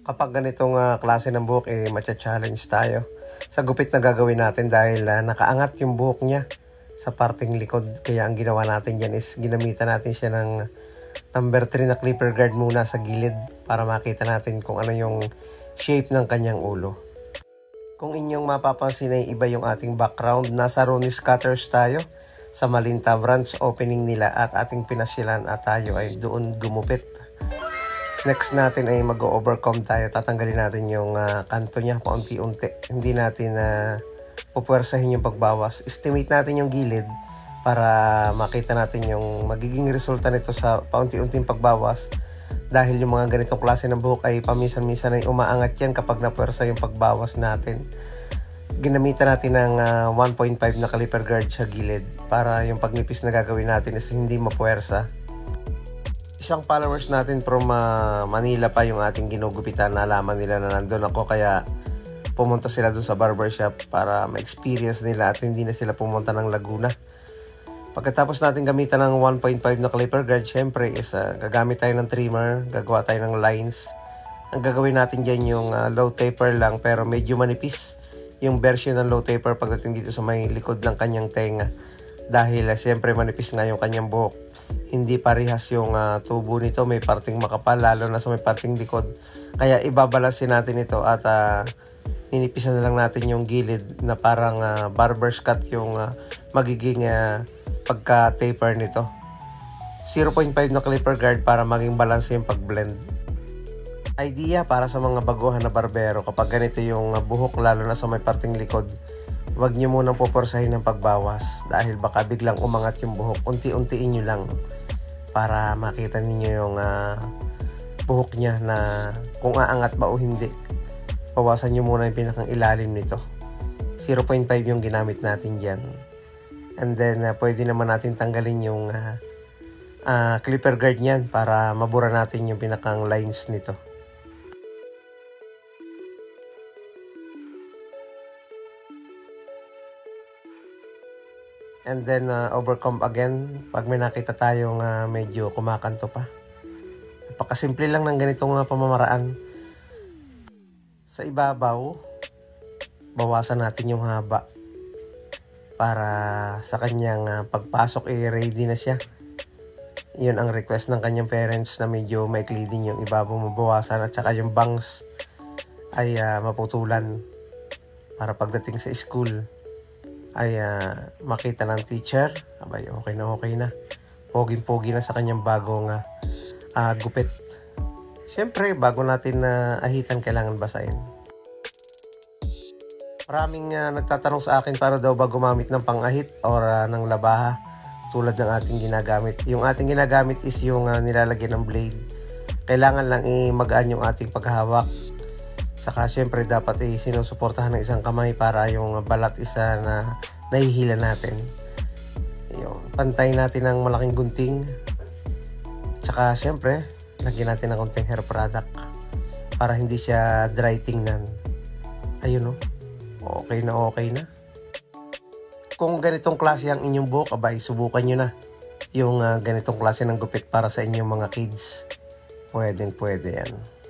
Kapag ganitong klase ng buhok, matcha-challenge tayo sa gupit na gagawin natin dahil nakaangat yung buhok niya sa parting likod. Kaya ang ginawa natin dyan is ginamitan natin siya ng number 3 na clipper guard muna sa gilid para makita natin kung ano yung shape ng kanyang ulo. Kung inyong mapapansin ay iba yung ating background, nasa Ronis Cutters tayo sa Malinta branch opening nila at ating pinasyalan at tayo ay doon gumupit. Next natin ay mag-overcome tayo. Tatanggalin natin yung kanto niya paunti-unti. Hindi natin pupwersahin yung pagbawas. Estimate natin yung gilid para makita natin yung magiging resulta nito sa paunti-unting pagbawas. Dahil yung mga ganitong klase ng buhok ay paminsan-minsan ay umaangat yan kapag napwersa yung pagbawas natin. Ginamitan natin ng 1.5 na clipper guard sa gilid para yung pagnipis na gagawin natin is hindi mapwersa. Isang followers natin from Manila pa yung ating ginugupitan, nalaman nila na nandun ako kaya pumunta sila dun sa barbershop para ma-experience nila at hindi na sila pumunta ng Laguna. Pagkatapos natin gamitan ng 1.5 na clipper guard, syempre is gagamit tayo ng trimmer, gagawa tayo ng lines. Ang gagawin natin dyan yung low taper lang pero medyo manipis yung version ng low taper pagdating dito sa may likod ng kanyang tenga. Dahil syempre manipis nga yung kanyang buhok. Hindi parehas yung tubo nito, may parting makapal lalo na sa may parting likod. Kaya ibabalansin natin ito at ninipisan na lang natin yung gilid na parang barber's cut yung magiging pagka-taper nito. 0.5 na clipper guard para maging balance yung pag-blend. Idea para sa mga baguhan na barbero, kapag ganito yung buhok lalo na sa may parting likod, huwag nyo munang puporsahin ng pagbawas dahil baka biglang umangat yung buhok. Unti-untiin nyo lang para makita ninyo yung buhok niya na kung aangat ba o hindi. Bawasan nyo muna yung pinakang ilalim nito. 0.5 yung ginamit natin dyan. And then pwede naman natin tanggalin yung clipper guard niyan para mabura natin yung pinakang lines nito. And then overcome again pag may nakita tayong medyo kumakanto pa. Napakasimple lang ng ganitong pamamaraan. Sa ibabaw, bawasan natin yung haba para sa kanyang pagpasok ready na siya. Yun ang request ng kanyang parents na medyo maikli din yung ibabaw mabawasan at saka yung bangs ay maputulan para pagdating sa school ay makita ng teacher, abay okay na. Poging-pogi na sa kanyang bagong gupit. Siyempre, bago natin ahitan, kailangan basahin. Maraming nagtatanong sa akin paano daw ba gumamit ng pangahit or ng labaha tulad ng ating ginagamit. Yung ating ginagamit is yung nilalagyan ng blade. Kailangan lang magaan yung ating paghawak. Saka siyempre dapat sinusuportahan ng isang kamay para yung balat isa na nahihila natin. Yung pantay natin ng malaking gunting. Saka siyempre, lagyan natin ng konting hair product para hindi siya dry tingnan. Ayun okay na. Kung ganitong klase ang inyong buhok, abay, subukan nyo na yung ganitong klase ng gupit para sa inyong mga kids. Pwede yan.